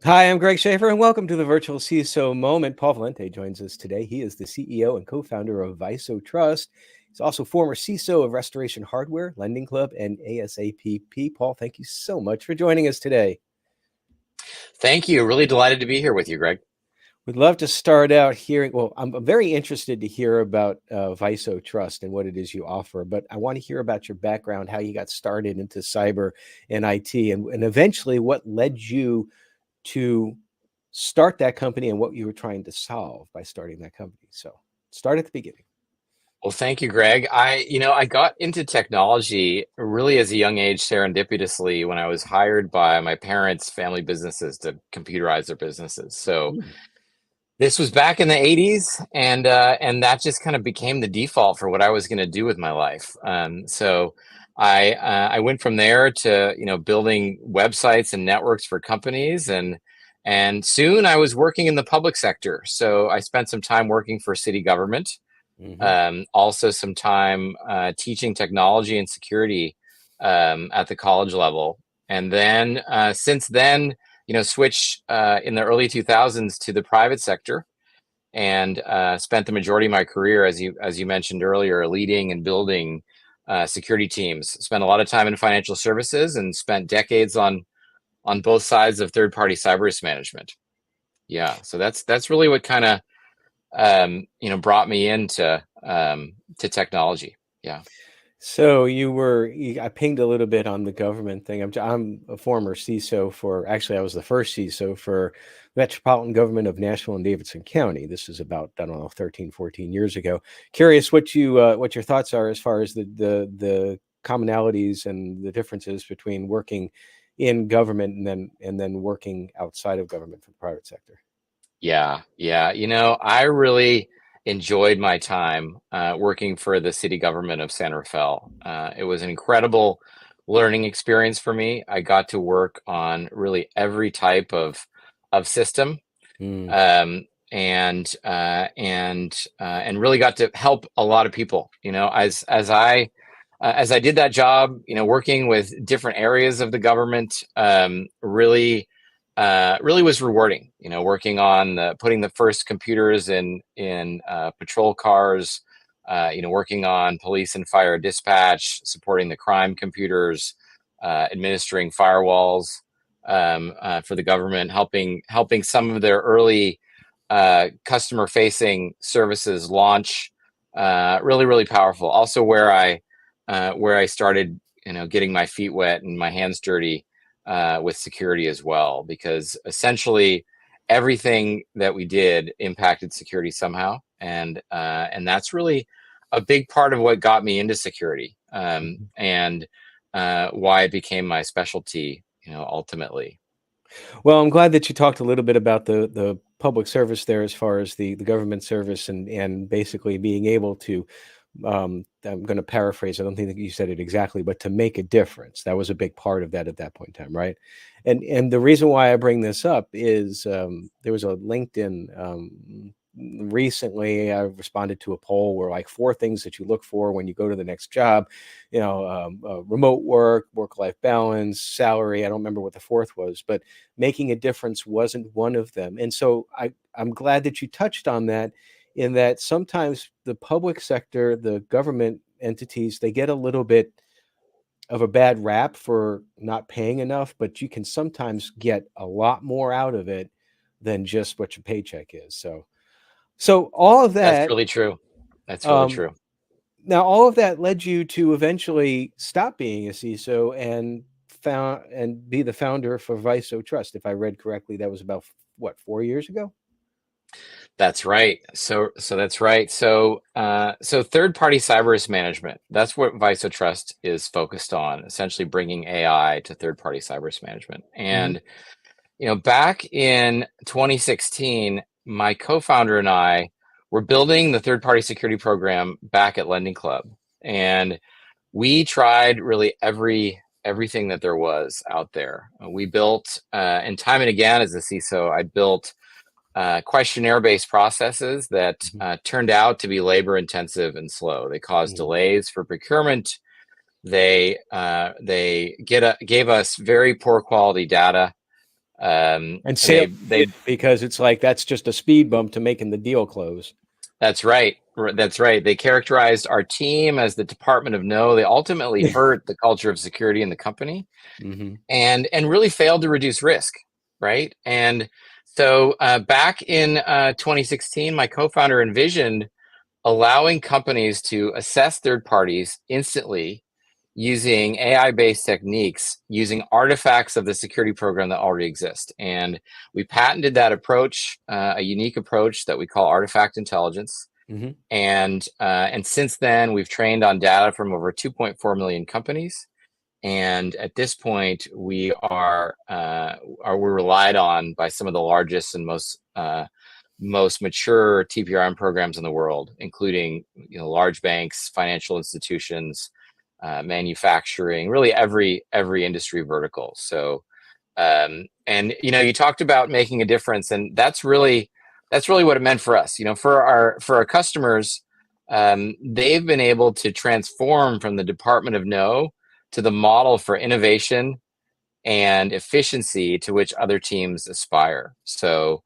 Hi, I'm Greg Schaefer, and welcome to the Virtual CISO Moment. Paul Valente joins us today. He is the CEO and co-founder of VISO Trust. He's also former CISO of Restoration Hardware, Lending Club, and ASAPP. Paul, thank you so much for joining us today. Thank you. Really delighted to be here with you, Greg. We'd love to start out hearing, well, I'm very interested to hear about VISO Trust and what it is you offer, but I want to hear about your background, how you got started into cyber and IT, and eventually what led you to start that company and what you were trying to solve by starting that company. So start at the beginning. Well, thank you, Greg. I got into technology really as a young age, serendipitously, when I was hired by my parents' family businesses to computerize their businesses. So Mm. this was back in the 80s, and that just kind of became the default for what I was going to do with my life. So I went from there to building websites and networks for companies, and soon I was working in the public sector. So I spent some time working for city government, Mm-hmm. also some time teaching technology and security at the college level, and then since then, switched in the early 2000s to the private sector, and spent the majority of my career, as you mentioned earlier, leading and building security teams. Spent a lot of time in financial services, and spent decades on both sides of third-party cyber risk management. Yeah, so that's really what kind of brought me into to technology. Yeah. So I pinged a little bit on the government thing. I'm a former CISO actually, I was the first CISO for Metropolitan Government of Nashville and Davidson County. This is about, I don't know, 13, 14 years ago. Curious what your thoughts are as far as the commonalities and the differences between working in government and then working outside of government for the private sector. Yeah, yeah. I really enjoyed my time working for the city government of San Rafael. It was an incredible learning experience for me. I got to work on really every type of system, Mm. and really got to help a lot of people. As I did that job, working with different areas of the government, really was rewarding. Working on putting the first computers in patrol cars. Working on police and fire dispatch, supporting the crime computers, administering firewalls for the government, helping some of their early customer-facing services launch. Really powerful. Also, where I started, getting my feet wet and my hands dirty with security as well, because essentially everything that we did impacted security somehow, and that's really a big part of what got me into security, and why it became my specialty, ultimately. Well, I'm glad that you talked a little bit about the public service there as far as the government service and basically being able to, I'm going to paraphrase, I don't think that you said it exactly, but to make a difference. That was a big part of that at that point in time, right? And the reason why I bring this up is there was a LinkedIn recently. I responded to a poll where like 4 things that you look for when you go to the next job, remote work, work-life balance, salary. I don't remember what the fourth was, but making a difference wasn't one of them. And so I'm glad that you touched on that, in that sometimes the public sector, the government entities, they get a little bit of a bad rap for not paying enough, but you can sometimes get a lot more out of it than just what your paycheck is. So all of That's that, really true. That's really um, true. now all of that led you to eventually stop being a CISO and be the founder for VISO Trust. If I read correctly, that was about what, 4 years ago? That's right. So that's right. So third-party cyber risk management. That's what VISO Trust is focused on, essentially bringing AI to third-party cyber risk management. Hmm. And back in 2016, my co-founder and I were building the third-party security program back at Lending Club, and we tried really everything that there was out there. We built, and time and again as a CISO, I built questionnaire-based processes that turned out to be labor-intensive and slow. They caused Hmm. delays for procurement. They gave us very poor quality data, And sales They because it's like that's just a speed bump to making the deal close. That's right. That's right. They characterized our team as the Department of No. They ultimately hurt the culture of security in the company, Mm-hmm. and really failed to reduce risk, right? And so back in 2016, my co-founder envisioned allowing companies to assess third parties instantly using AI-based techniques, using artifacts of the security program that already exist. And we patented that approach, a unique approach that we call artifact intelligence. Mm-hmm. And since then, we've trained on data from over 2.4 million companies. And at this point, we're relied on by some of the largest and most mature TPRM programs in the world, including large banks, financial institutions, manufacturing, really every industry vertical. So, and you talked about making a difference, and that's really what it meant for us. For our customers, they've been able to transform from the Department of No to the model for innovation and efficiency to which other teams aspire. So,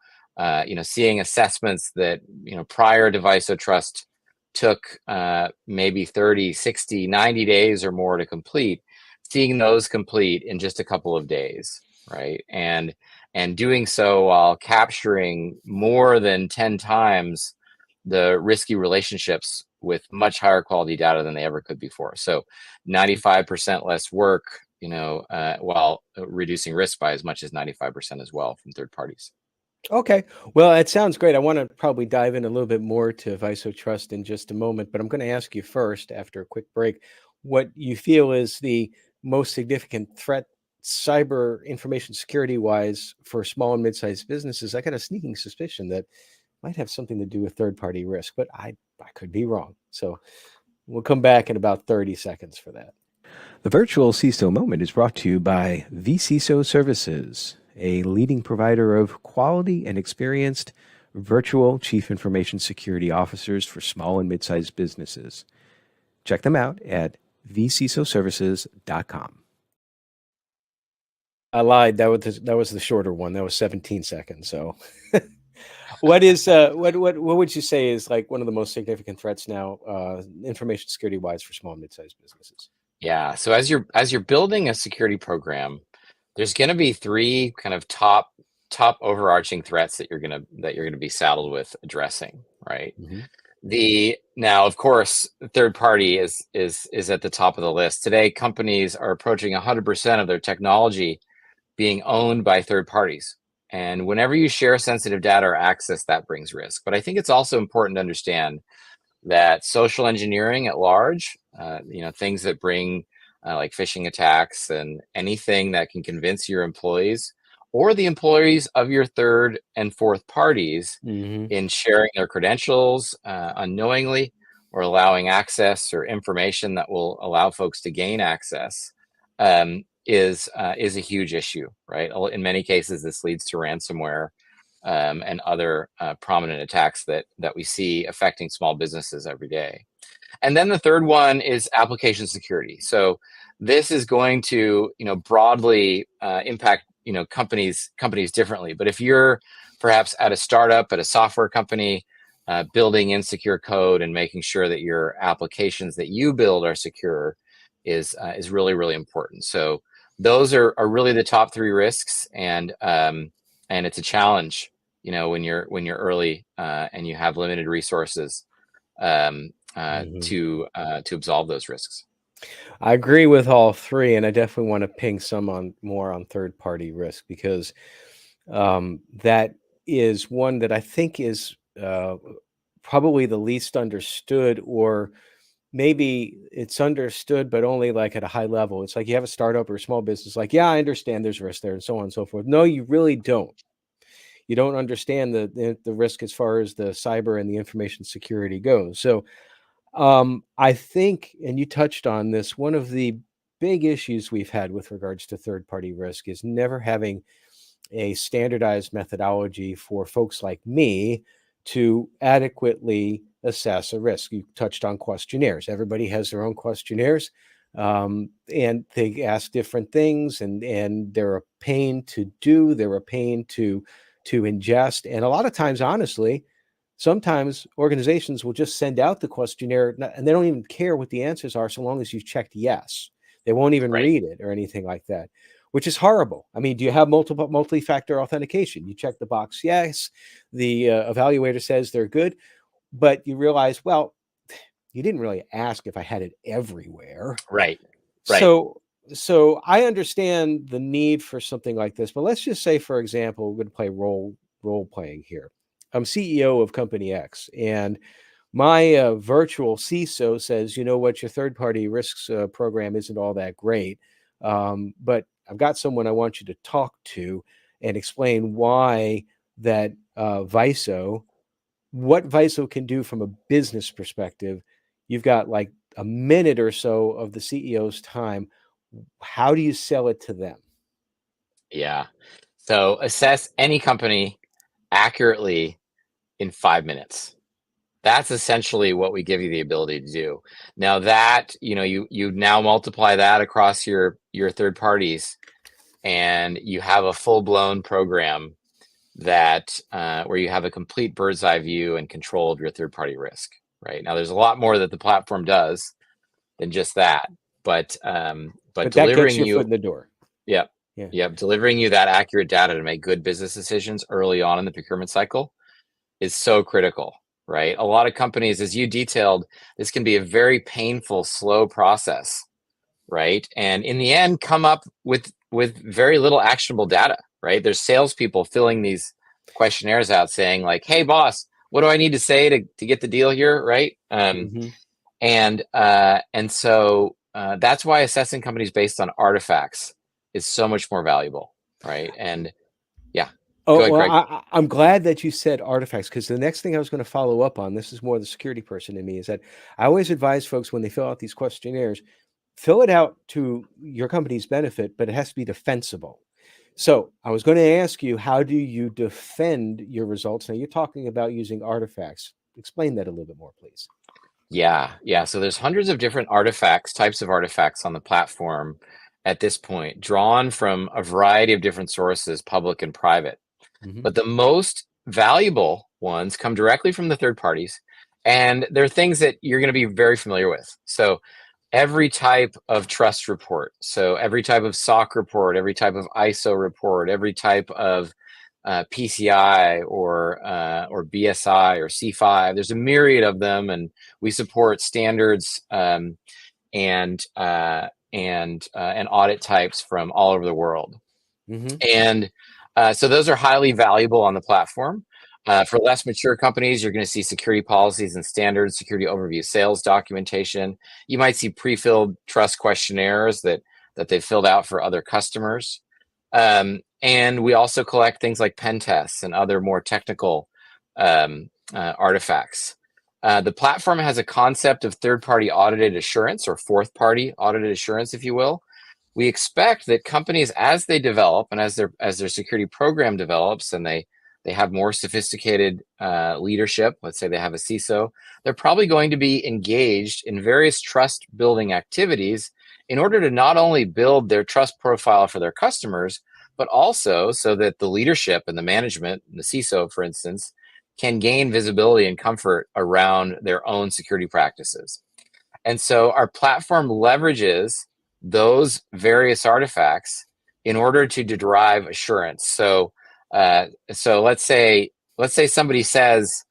seeing assessments that, prior to VISO Trust took maybe 30, 60, 90 days or more to complete, seeing those complete in just a couple of days, right? And doing so while capturing more than 10 times the risky relationships with much higher quality data than they ever could before. So 95% less work, while reducing risk by as much as 95% as well from third parties. Okay. Well, it sounds great. I want to probably dive in a little bit more to VISO Trust in just a moment, but I'm going to ask you first, after a quick break, what you feel is the most significant threat, cyber information security wise, for small and mid-sized businesses. I got a sneaking suspicion that might have something to do with third-party risk, but I could be wrong. So we'll come back in about 30 seconds for that. The virtual CISO moment is brought to you by vCISO Services, a leading provider of quality and experienced virtual chief information security officers for small and mid-sized businesses. Check them out at vcisoservices.com. I lied. That was the shorter one. That was 17 seconds. So what would you say is like one of the most significant threats now, information security wise, for small and mid-sized businesses? Yeah. So as you're building a security program, there's going to be three kind of top overarching threats that you're going to be saddled with addressing, right? Mm-hmm. Now, of course, third party is at the top of the list. Today, companies are approaching 100% of their technology being owned by third parties. And whenever you share sensitive data or access, that brings risk. But I think it's also important to understand that social engineering at large, things that bring like phishing attacks and anything that can convince your employees or the employees of your third and fourth parties Mm-hmm. in sharing their credentials unknowingly, or allowing access or information that will allow folks to gain access, is a huge issue, right? In many cases, this leads to ransomware and other prominent attacks that we see affecting small businesses every day. And then the third one is application security. So this is going to, broadly impact, companies differently. But if you're perhaps at a startup, at a software company, building insecure code and making sure that your applications that you build are secure is really, really important. So those are really the top three risks, and it's a challenge, when you're early and you have limited resources to absolve those risks. I agree with all three, and I definitely want to ping some more on third-party risk, because that is one that I think is probably the least understood, or maybe it's understood, but only like at a high level. It's like you have a startup or a small business, like, yeah, I understand there's risk there and so on and so forth. No, you really don't. You don't understand the risk as far as the cyber and the information security goes. So I think, and you touched on this, one of the big issues we've had with regards to third-party risk is never having a standardized methodology for folks like me to adequately assess a risk. You touched on questionnaires. Everybody has their own questionnaires. And they ask different things, and they're a pain to do. They're a pain to ingest. And a lot of times, honestly, sometimes organizations will just send out the questionnaire and they don't even care what the answers are so long as you've checked yes. They won't even Right. read it or anything like that, which is horrible. I mean, do you have multi-factor authentication? You check the box yes. The evaluator says they're good, but you realize, well, you didn't really ask if I had it everywhere. Right. Right. So I understand the need for something like this, but let's just say, for example, we're going to play role playing here. I'm CEO of company X, and my virtual CISO says, you know what, your third party risks program isn't all that great, but I've got someone I want you to talk to and explain why that VISO, what VISO can do from a business perspective. You've got like a minute or so of the CEO's time. How do you sell it to them? Yeah. So assess any company accurately in 5 minutes. That's essentially what we give you the ability to do. Now that, you now multiply that across your third parties, and you have a full-blown program that where you have a complete bird's eye view and control of your third party risk. Right now, there's a lot more that the platform does than just that, but But that gets delivering your foot you, in the door. yep, Yeah. yep, delivering you that accurate data to make good business decisions early on in the procurement cycle is so critical. Right, a lot of companies, as you detailed, this can be a very painful, slow process. Right, and in the end, come up with very little actionable data. Right, there's salespeople filling these questionnaires out, saying like, "Hey, boss, what do I need to say to get the deal here?" Right, Mm-hmm. and so that's why assessing companies based on artifacts is so much more valuable. Right, and yeah, go Oh, ahead, well, Greg. I'm glad that you said artifacts, because the next thing I was going to follow up on, this is more the security person in me, is that I always advise folks when they fill out these questionnaires, fill it out to your company's benefit, but it has to be defensible. So I was going to ask you, how do you defend your results? Now you're talking about using artifacts. Explain that a little bit more, please. Yeah. So there's hundreds of different artifacts, types of artifacts on the platform at this point, drawn from a variety of different sources, public and private. Mm-hmm. But the most valuable ones come directly from the third parties, and they're things that you're going to be very familiar with. So every type of trust report, so every type of SOC report, every type of ISO report, every type of PCI or BSI or C5. There's a myriad of them, and we support standards and audit types from all over the world. Mm-hmm. And so those are highly valuable on the platform. For less mature companies, you're going to see security policies and standards, security overview, sales documentation. You might see pre-filled trust questionnaires that they've filled out for other customers. And we also collect things like pen tests and other more technical artifacts. The platform has a concept of third-party audited assurance, or fourth-party audited assurance, if you will. We expect that companies, as they develop and as their security program develops, and they have more sophisticated leadership, let's say they have a CISO, they're probably going to be engaged in various trust building activities in order to not only build their trust profile for their customers, but also so that the leadership and the management, and the CISO, for instance, can gain visibility and comfort around their own security practices. And so our platform leverages those various artifacts in order to derive assurance. So let's say somebody says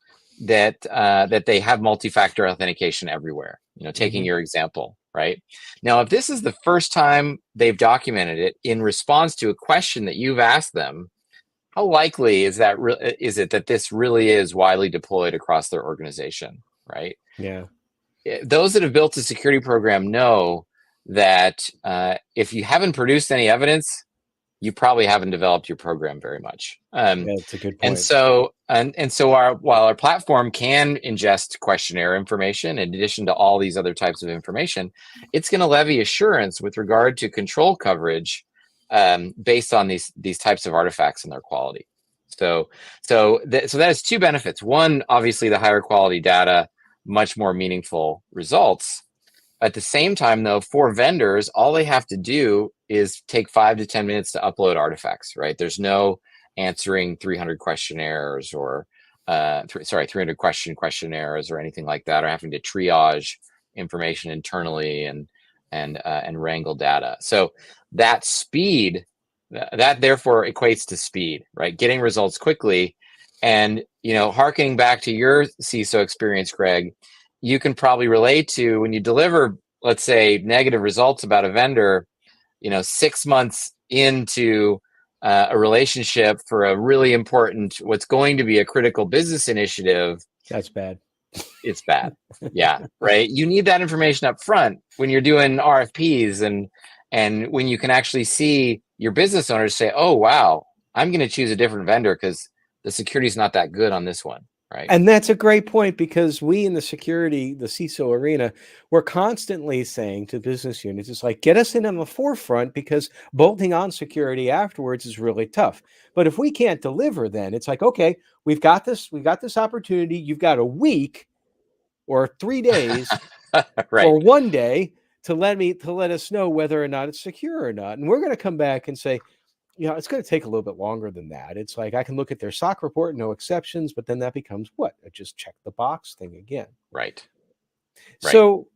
that they have multi-factor authentication everywhere. Taking Mm-hmm. your example, right? Now, if this is the first time they've documented it in response to a question that you've asked them, how likely is it that this really is widely deployed across their organization, right? Yeah. Those that have built a security program know that if you haven't produced any evidence, you probably haven't developed your program very much. Yeah, that's a good And point. so, while our platform can ingest questionnaire information in addition to all these other types of information, it's going to levy assurance with regard to control coverage based on these types of artifacts and their quality. So that has two benefits. One, obviously, the higher quality data, much more meaningful results. At the same time, though, for vendors, all they have to do is take 5 to 10 minutes to upload artifacts, right? There's no answering 300 questionnaires or 300 questionnaires or anything like that, or having to triage information internally and wrangle data. So that speed, that therefore equates to speed, right? Getting results quickly. And, harkening back to your CISO experience, Greg, you can probably relate to when you deliver, let's say, negative results about a vendor, 6 months into a relationship for a really important, what's going to be a critical business initiative. That's bad. It's bad. Yeah, right. You need that information up front when you're doing RFPs and when you can actually see your business owners say, "Oh, wow, I'm going to choose a different vendor because the security is not that good on this one." Right. And that's a great point, because we in the security, the CISO arena, we're constantly saying to business units, it's like, get us in on the forefront, because bolting on security afterwards is really tough. But if we can't deliver, then it's like, okay, we've got this opportunity. You've got a week or 3 days Right. or 1 day to let us know whether or not it's secure or not. And we're going to come back and say, it's going to take a little bit longer than that. It's like, I can look at their SOC report, no exceptions, but then that becomes what? A just check the box thing again. Right. So,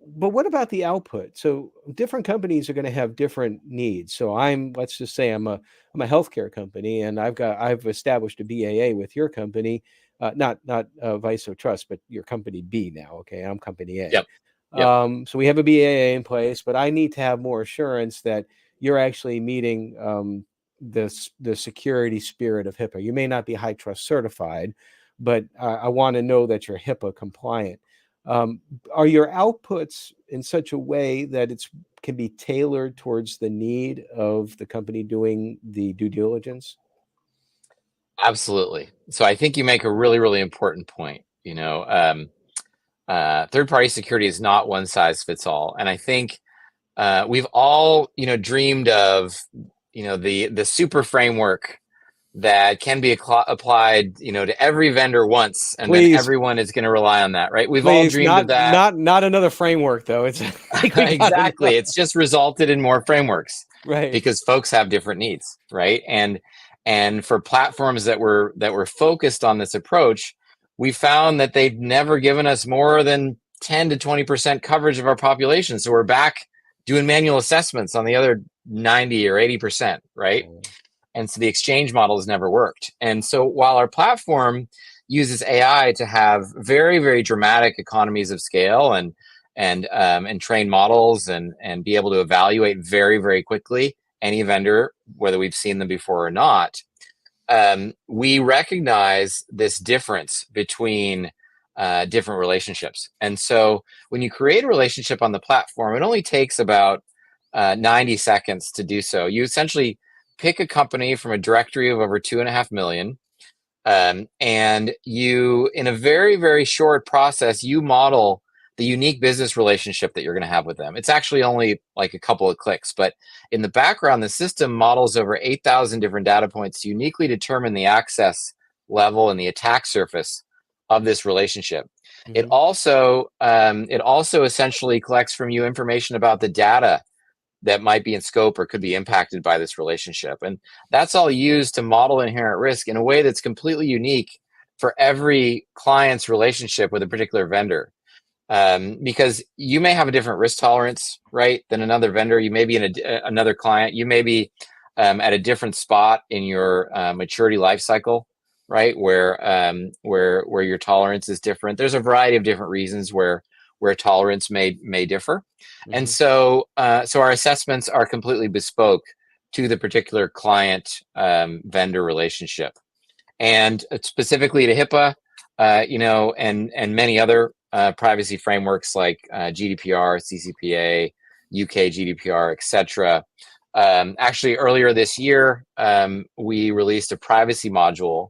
but what about the output? So different companies are going to have different needs. So let's just say I'm a healthcare company, and I've established a BAA with your company, not VISO Trust, but your company B now. Okay. I'm company A. Yep. So we have a BAA in place, but I need to have more assurance that you're actually meeting the security spirit of HIPAA. You may not be high trust certified, but I want to know that you're HIPAA compliant. Are your outputs in such a way that it can be tailored towards the need of the company doing the due diligence? Absolutely. So I think you make a really, really important point. Third-party security is not one size fits all, and I think we've all, dreamed of, the super framework that can be applied, to every vendor once, and then Please, everyone is going to rely on that, right? We've all please, dreamed of that. not another framework though. It's like we got Exactly. It's just resulted in more frameworks right. because folks have different needs, right? And for platforms that were focused on this approach, we found that they'd never given us more than 10 to 20% coverage of our population. So we're back doing manual assessments on the other 90 or 80%, right? And so the exchange model has never worked. And so while our platform uses AI to have very, very dramatic economies of scale and train models and be able to evaluate very, very quickly any vendor, whether we've seen them before or not, we recognize this difference between different relationships. And so when you create a relationship on the platform, it only takes about 90 seconds to do so. You essentially pick a company from a directory of over 2.5 million. And you, in a very, very short process, you model the unique business relationship that you're going to have with them. It's actually only like a couple of clicks, but in the background, the system models over 8,000 different data points to uniquely determine the access level and the attack surface of this relationship. Mm-hmm. It also essentially collects from you information about the data that might be in scope or could be impacted by this relationship. And that's all used to model inherent risk in a way that's completely unique for every client's relationship with a particular vendor. Because you may have a different risk tolerance, right, than another vendor. You may be in another client. You may be at a different spot in your maturity life cycle, right, where your tolerance is different. There's a variety of different reasons where tolerance may differ. Mm-hmm. And so our assessments are completely bespoke to the particular client vendor relationship. And specifically to HIPAA, and many other privacy frameworks like GDPR, CCPA, UK GDPR, etc. Actually, earlier this year, we released a privacy module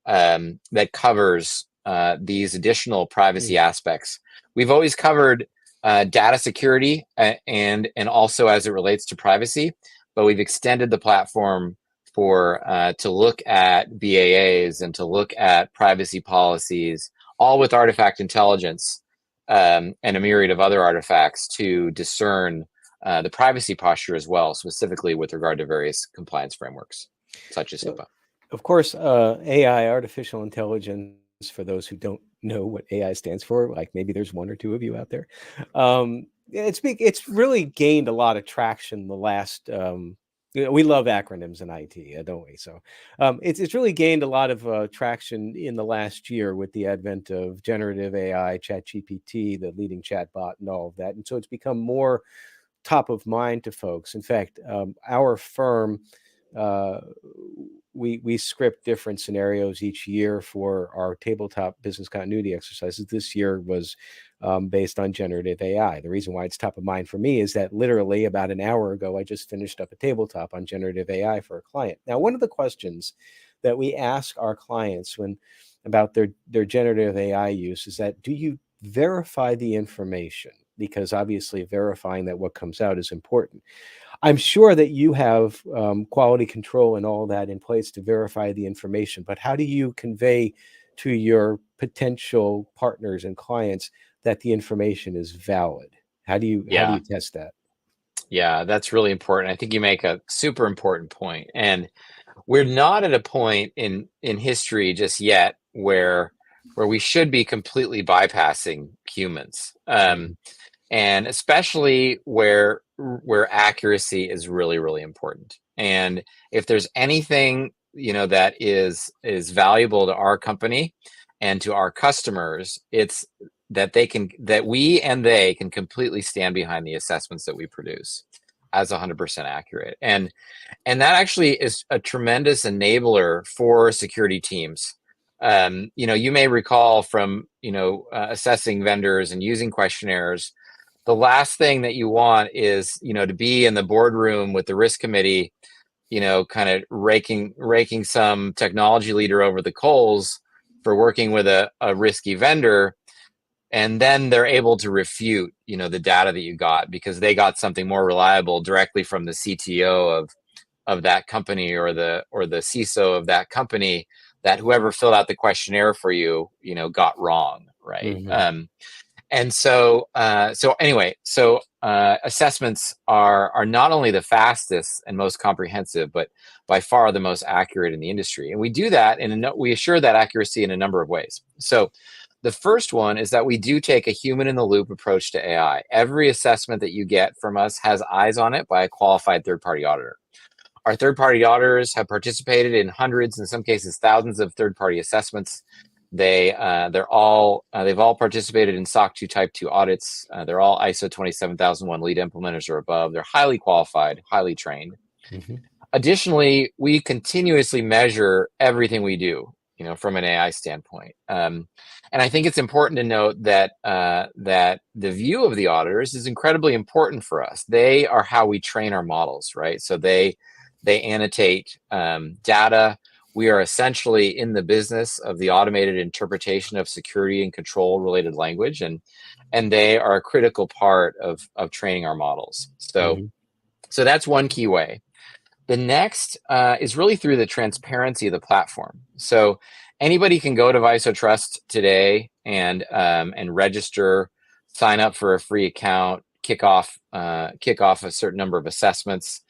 that covers these additional privacy aspects. We've always covered data security and also as it relates to privacy, but we've extended the platform to look at BAAs and to look at privacy policies, all with artifact intelligence, and a myriad of other artifacts to discern the privacy posture as well, specifically with regard to various compliance frameworks, such as HIPAA. Of course, AI, artificial intelligence, for those who don't know what AI stands for, like maybe there's one or two of you out there. It's really gained a lot of traction the last. We love acronyms in IT, don't we? So it's really gained a lot of traction in the last year with the advent of generative AI, ChatGPT, the leading chatbot, and all of that. And so it's become more top of mind to folks. In fact, our firm, we script different scenarios each year for our tabletop business continuity exercises. This year was based on generative AI. The reason why it's top of mind for me is that literally about an hour ago, I just finished up a tabletop on generative AI for a client. Now, one of the questions that we ask our clients about their generative AI use is that, do you verify the information? Because obviously verifying that what comes out is important. I'm sure that you have quality control and all that in place to verify the information, but how do you convey to your potential partners and clients that the information is valid? How do you test that? Yeah, that's really important. I think you make a super important point. And we're not at a point in history just yet where we should be completely bypassing humans. And especially where accuracy is really, really important. And if there's anything, that is valuable to our company and to our customers, it's that we and they can completely stand behind the assessments that we produce as 100% accurate. And that actually is a tremendous enabler for security teams. You may recall from, assessing vendors and using questionnaires, the last thing that you want is, to be in the boardroom with the risk committee, kind of raking some technology leader over the coals for working with a risky vendor. And then they're able to refute, the data that you got because they got something more reliable directly from the CTO of that company or the CISO of that company that whoever filled out the questionnaire for you, got wrong, right? Mm-hmm. And so assessments are not only the fastest and most comprehensive, but by far the most accurate in the industry. And we do that, we assure that accuracy in a number of ways. So the first one is that we do take a human in the loop approach to AI. Every assessment that you get from us has eyes on it by a qualified third-party auditor. Our third-party auditors have participated in hundreds, in some cases thousands of third-party assessments. They've all participated in SOC 2 Type 2 audits. They're all ISO 27001 lead implementers or above. They're highly qualified, highly trained. Mm-hmm. Additionally, we continuously measure everything we do, from an AI standpoint. And I think it's important to note that that the view of the auditors is incredibly important for us. They are how we train our models, right? So they annotate data. We are essentially in the business of the automated interpretation of security and control related language, and they are a critical part of training our models. So that's one key way. The next is really through the transparency of the platform. So anybody can go to VISO Trust today and register, sign up for a free account, kick off a certain number of assessments.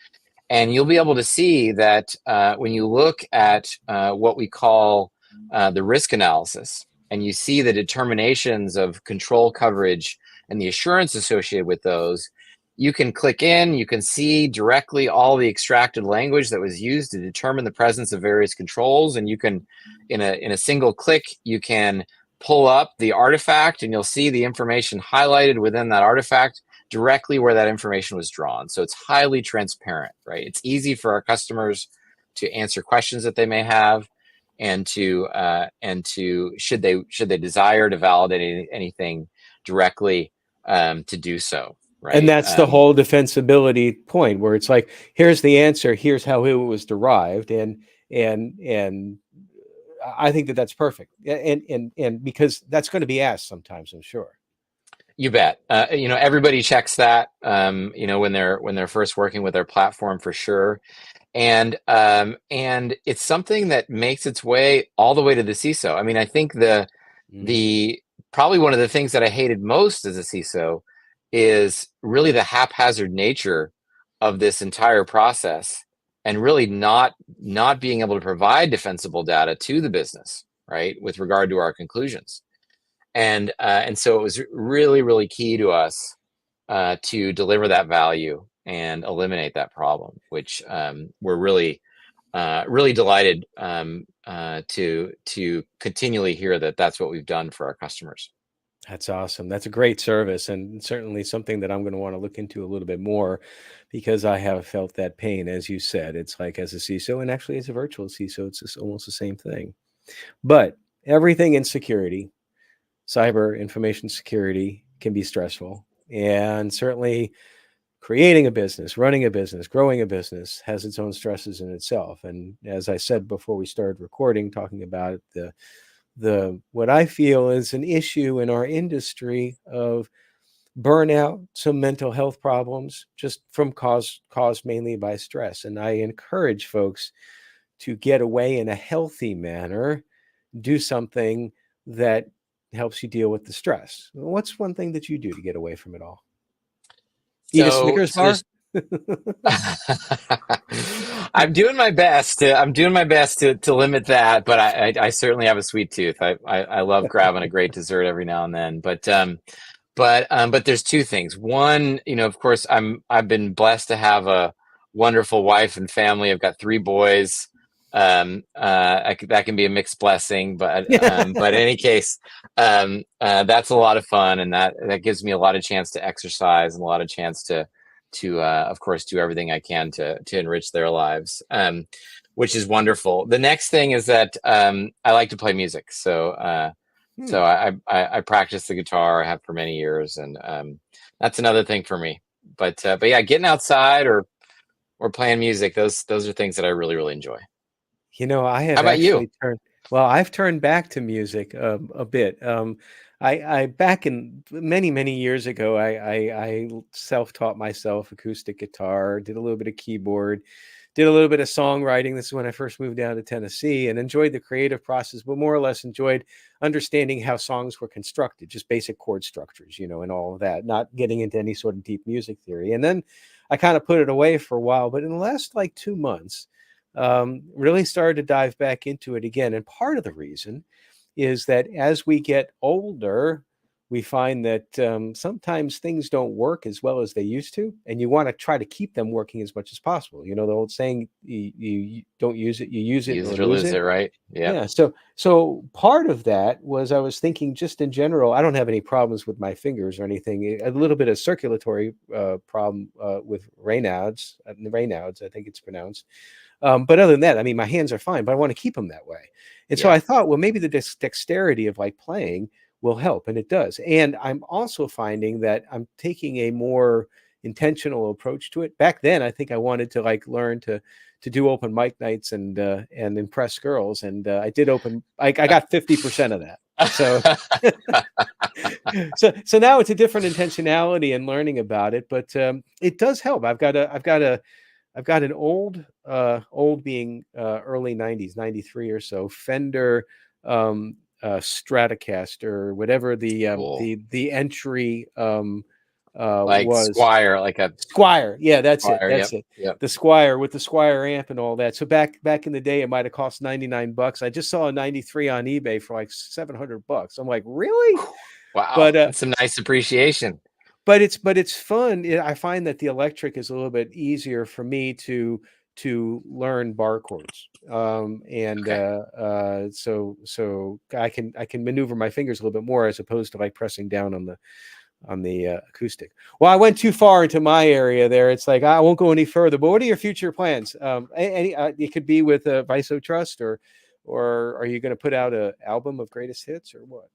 And you'll be able to see that when you look at what we call the risk analysis, and you see the determinations of control coverage and the assurance associated with those, you can click in, you can see directly all the extracted language that was used to determine the presence of various controls. And you can, in a single click, you can pull up the artifact and you'll see the information highlighted within that artifact directly where that information was drawn. So it's highly transparent, right? It's easy for our customers to answer questions that they may have, and to should they desire to validate anything directly, to do so, right? And that's the whole defensibility point, where it's like, here's the answer, here's how it was derived, and I think that's perfect, and because that's going to be asked sometimes, I'm sure. You bet. Everybody checks that, when they're first working with their platform, for sure. And it's something that makes its way all the way to the CISO. I mean, I think the probably one of the things that I hated most as a CISO is really the haphazard nature of this entire process, and really not being able to provide defensible data to the business, right, with regard to our conclusions. And so it was really key to us to deliver that value and eliminate that problem, which we're really delighted to continually hear that that's what we've done for our customers. That's awesome. That's a great service, and certainly something that I'm going to want to look into a little bit more, because I have felt that pain, as you said. It's like as a CISO, and actually as a virtual CISO, it's just almost the same thing. But everything in security, cyber information security, can be stressful. And certainly creating a business, running a business, growing a business has its own stresses in itself. And as I said before we started recording, talking about the what I feel is an issue in our industry of burnout, some mental health problems, just from caused mainly by stress. And I encourage folks to get away in a healthy manner, do something that helps you deal with the stress. What's one thing that you do to get away from it all? Eat a So, Snickers so bar? there's I'm doing my best to limit that, but I certainly have a sweet tooth. I love grabbing a great dessert every now and then. But there's two things. One, of course, I've been blessed to have a wonderful wife and family. I've got 3 boys. That can be a mixed blessing, but in any case, that's a lot of fun, and that gives me a lot of chance to exercise and a lot of chance to of course do everything I can to enrich their lives, which is wonderful. The next thing is that I like to play music, so I practice the guitar. I have for many years, and that's another thing for me. But yeah, getting outside or playing music, those are things that I really enjoy. I How have about you? actually I've turned back to music a bit. I back in many years ago, I self-taught myself acoustic guitar, did a little bit of keyboard, did a little bit of songwriting. This is when I first moved down to Tennessee, and enjoyed the creative process, but more or less enjoyed understanding how songs were constructed, just basic chord structures, and all of that, not getting into any sort of deep music theory. And then I kind of put it away for a while, but in the last like 2 months, really started to dive back into it again. And part of the reason is that as we get older, we find that sometimes things don't work as well as they used to, and you want to try to keep them working as much as possible. The old saying, you don't use it, you use it Use or it or lose lose it. it, right? Yeah. Yeah. So part of that was, I was thinking just in general, I don't have any problems with my fingers or anything. A little bit of circulatory problem with Raynaud's, I think it's pronounced. But other than that, I mean, my hands are fine, but I want to keep them that way. And so Yeah. I thought, well, maybe the dexterity of like playing will help. And it does. And I'm also finding that I'm taking a more intentional approach to it. Back then, I think I wanted to like learn to do open mic nights and impress girls. And I did I got 50% of that. So so now it's a different intentionality and learning about it, but it does help. I've got an old being early 90s, 93 or so, Fender Stratocaster, whatever Cool. the entry Like was. Squire, like a Squire. Yeah, that's it. Squire. That's Yep. it. Yep. The Squire with the Squire amp and all that. So back in the day, it might have cost $99. I just saw a 93 on eBay for like $700. I'm like, really? Wow. But That's some nice appreciation. but it's fun. I find that the electric is a little bit easier for me to learn bar chords, and Okay. so I can maneuver my fingers a little bit more, as opposed to like pressing down on the acoustic. Well, I went too far into my area there. It's like I won't go any further. But what are your future plans? It could be with VISO Trust, or are you going to put out an album of greatest hits, or what?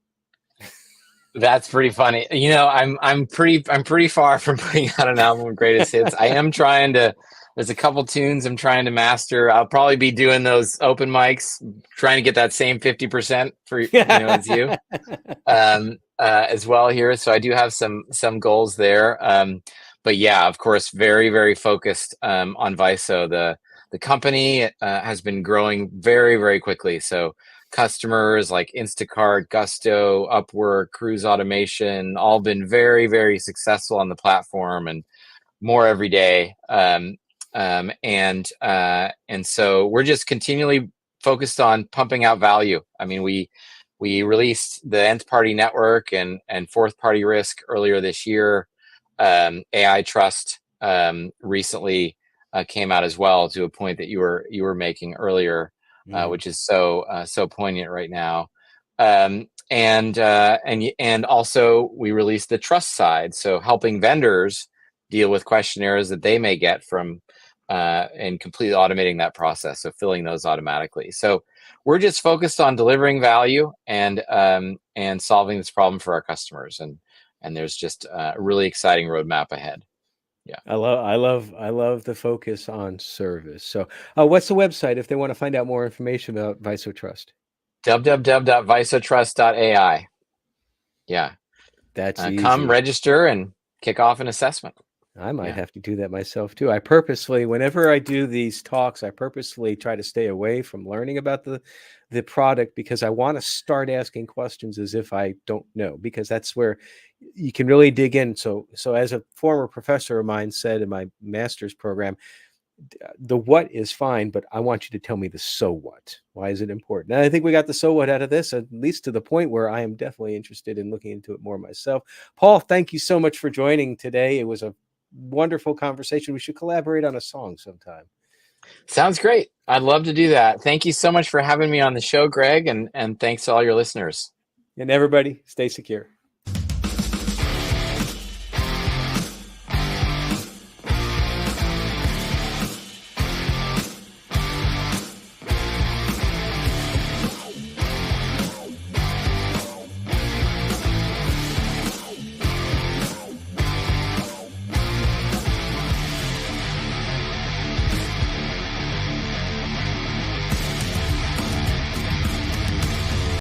That's pretty funny. I'm pretty far from putting out an album of greatest hits. I am trying to. There's a couple tunes I'm trying to master. I'll probably be doing those open mics, trying to get that same 50% for as you, as well here. So I do have some goals there. But yeah, of course, very focused on VISO. The company has been growing very quickly. So customers like Instacart, Gusto, Upwork, Cruise Automation, all been very, very successful on the platform, and more every day. And so we're just continually focused on pumping out value. I mean, we released the nth party network and fourth party risk earlier this year. AI trust recently came out as well, to a point that you were making earlier, which is so poignant right now. And also we released the trust side, so helping vendors deal with questionnaires that they may get from and completely automating that process, so filling those automatically. So we're just focused on delivering value and solving this problem for our customers, and there's just a really exciting roadmap ahead. Yeah, I love the focus on service. So, what's the website if they want to find out more information about VISO Trust? www.visotrust.ai. Yeah, That's come easy. register and kick off an assessment. I might have to do that myself too. I purposely, whenever I do these talks, I purposely try to stay away from learning about the product, because I want to start asking questions as if I don't know, because that's where you can really dig in. So as a former professor of mine said in my master's program, the what is fine, but I want you to tell me the so what. Why is it important? And I think we got the so what out of this, at least to the point where I am definitely interested in looking into it more myself. Paul, thank you so much for joining today. It was a wonderful conversation. We should collaborate on a song sometime. Sounds great. I'd love to do that. Thank you so much for having me on the show, Greg, and thanks to all your listeners. And everybody, stay secure.